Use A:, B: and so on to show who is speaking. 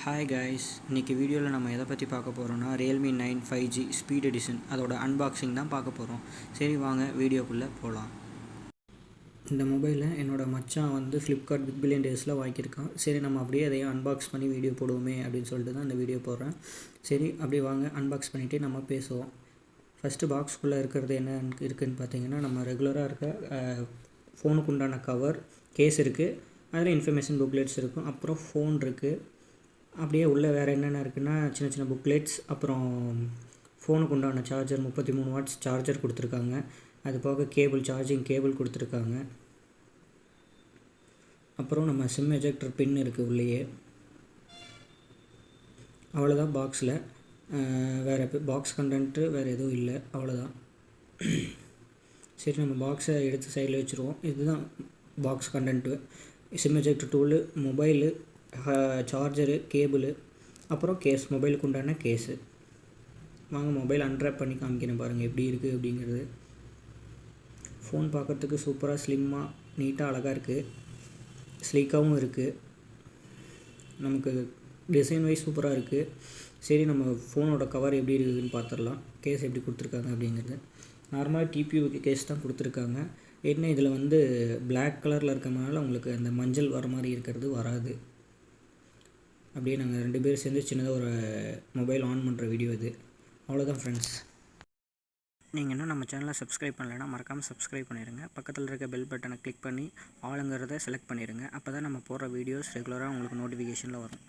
A: Hi guys, இன்னைக்கு வீடியோவில் நம்ம எதை பற்றி பார்க்க போகிறோம்னா realme 9 5G ஸ்பீட் எடிஷன் அதோட அன்பாக்சிங் தான் பார்க்க போகிறோம். சரி வாங்க வீடியோக்குள்ளே போகலாம். இந்த மொபைலை என்னோடய மச்சான் வந்து ஃப்ளிப்கார்ட் பிக் பில்லியன் டேஸில் வாங்கியிருக்கான். சரி நம்ம அப்படியே அதையும் அன்பாக்ஸ் பண்ணி வீடியோ போடுவோமே அப்படின்னு சொல்லிட்டு தான் இந்த வீடியோ போடுறேன். சரி அப்படியே வாங்க அன்பாக்ஸ் பண்ணிவிட்டு நம்ம பேசுவோம். ஃபஸ்ட்டு பாக்ஸ்குள்ளே இருக்கிறது என்ன இருக்குதுன்னு பார்த்தீங்கன்னா, நம்ம ரெகுலராக இருக்க ஃபோனுக்கு உண்டான கவர் கேஸ் இருக்குது, அதில் இன்ஃபர்மேஷன் புக்லெட்ஸ் இருக்கும், அப்புறம் ஃபோன் இருக்குது. அப்படியே உள்ளே வேறு என்னென்ன இருக்குன்னா சின்ன சின்ன புக்லெட்ஸ், அப்புறம் ஃபோனுக்கு உண்டான சார்ஜர் 33 வாட்ஸ் சார்ஜர் கொடுத்துருக்காங்க. அது போக கேபிள், சார்ஜிங் கேபிள் கொடுத்துருக்காங்க. அப்புறம் நம்ம சிம் எஜெக்டர் பின் இருக்குது உள்ளேயே. அவ்வளோதான் பாக்ஸில். வேறு பாக்ஸ் கண்டென்ட்டு வேறு எதுவும் இல்லை, அவ்வளோதான். சரி நம்ம பாக்ஸை எடுத்து சைடில் வச்சுருவோம். இதுதான் box content. Sim ejector tool, mobile, charger, cable, அப்புறம் கேஸ், மொபைலுக்கு உண்டான கேஸு. வாங்க மொபைல் அன்ராப் பண்ணி காமிக்கிறேன் பாருங்கள் எப்படி இருக்குது அப்படிங்கிறது. ஃபோன் பார்க்குறதுக்கு சூப்பராக ஸ்லிம்மாக நீட்டாக அழகாக இருக்குது, ஸ்லீக்காகவும் இருக்குது. நமக்கு டிசைன் வைஸ் சூப்பராக இருக்குது. சரி நம்ம ஃபோனோட கவர் எப்படி இருக்குதுன்னு பார்த்துடலாம். கேஸ் எப்படி கொடுத்துருக்காங்க அப்படிங்கிறது. நார்மலாக டிபியூ கேஸ் தான் கொடுத்துருக்காங்க. என்ன இதில் வந்து பிளாக் கலரில் இருக்கிறதுனால உங்களுக்கு அந்த மஞ்சள் வர மாதிரி இருக்கிறது வராது. அப்படியே நாங்கள் 2 பேர் சேர்ந்து சின்னதாக ஒரு மொபைல் ஆன் பண்ணுற வீடியோ இது. அவ்வளோதான் ஃப்ரெண்ட்ஸ். நீங்கள் இன்னும் நம்ம சேனலை சப்ஸ்கிரைப் பண்ணலைன்னா மறக்காமல் சப்ஸ்கிரைப் பண்ணிடுங்க. பக்கத்தில் இருக்க பெல் பட்டனை கிளிக் பண்ணி ஆளுங்கிறத செலக்ட் பண்ணிடுங்க. அப்போ தான் நம்ம போடுற வீடியோஸ் ரெகுலராக உங்களுக்கு நோட்டிஃபிகேஷனில் வரும்.